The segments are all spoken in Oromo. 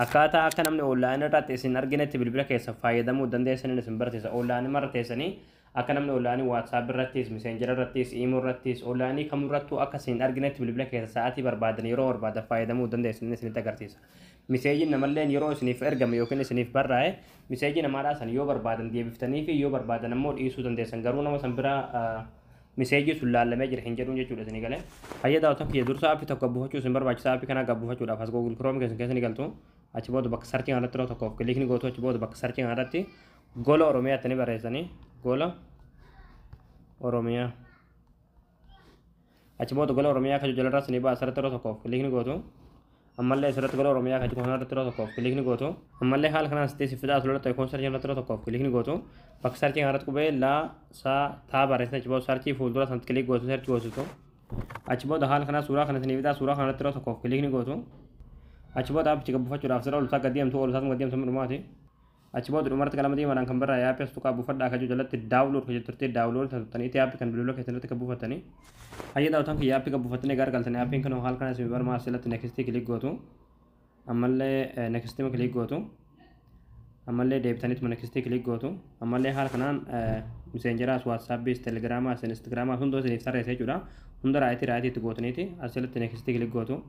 akkaataa akka namni online irratti isin arginetti bilbila keessa fayyadamuu dandeessan isin barsiisa online marra teessanii akka namni online WhatsApp irrattis Messenger irrattis email irrattis online kamurrattuu akka isin arginetti bilbila keessa sa'aatii barbaadan yeroo barbaadan fayyadamuu dandeessan isinitti agarsiisa. Miseejiin namalleen yeroo isiniif ergame yookiin isiniif barraa'e miseejii namaadhaa san yoo barbaadan deebiftanii fi yoo barbaadan ammoo dhiisuu dandeessan garuu nama san bira miseejii sun laallamee jira hin jedhuun jechuudha isinii galee. Fayyadaa'u tokko dursa aappii tokko buufachuu isin barbaachisa aappii kana gabbuufachuudhaaf as Google Chrome keessa ni galtu. Achi booda bakka sarchii kanarratti yeroo tokkoof kilikni gootu achi booda bakka sarchii kanarratti gola Oromiyaatti ni barreessanii gola Oromiyaa. Achi booda gola Oromiyaa kan jalarraa sinii ba'a asirratti yeroo tokkoof kilikni gootu. Ammallee asirratti gola Oromiyaa kan kanarratti yeroo tokkoof kilikni gootu. Ammallee haala kanaan sitti fidaa asirratti tokkoon sarchii kanarratti yeroo tokkoof kilikni gootu. Bakka sarchii kanarratti qubee laa saa taa barreessanii achi booda sarchii fuuldura sanatti kilik gootu sarchii gootu. Achi booda haala kanaa suuraa kana sinii fidaa suuraa kanarratti yeroo tokkoof kilikni gootu. Achi booda aappichi gabbuufachuudhaaf sirra olusaa gaddeemtu olusaas gaddeemtu dhumaati. Achi booda dhumarratti qalama diimaadhaan kan barraa'e aappii as tuqaa buufadhaa kan jalatti daawulood kan jetturtee daawulood tattanii aappii kan bilbiloo keessatti gabbuufatanii. Fayyadaa'uutaan kiyya aappii gabbuufattanii gargaltanii aappiin kan haala kana isin barmaa asirratti nekstii kilik gootu. Ammallee nekstii kilik gootu. Ammallee deebitaniitu nekstii kilik gootu. Ammallee haala kanaan miseenjeraas WhatsAppis Telegiraamaas Instagraamaa hundoo isiniif sarreessa jechuudha. Hunda raayitii itti gootaniiti asirratti nekstii kilik gootu.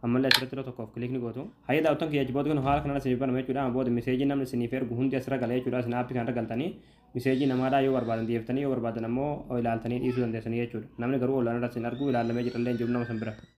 Ammallee asirratti yeroo tokkoof kilikni gootu. Fayyadaa'uutaan kiyya jiboota kan haala kanaan isiniif baname jechuudha. Booda miseejii namni isiniif ergu hundi asirra galee jechuudha. Isin aappii kanarra galtanii miseejii namaadhaa yoo barbaadan deebiftanii yoo barbaadan ammoo ilaaltanii dhiisuu dandeessanii jechuudha. Namni garuu online irratti isin argu ilaallamee jirallee hin jiru nama san bira.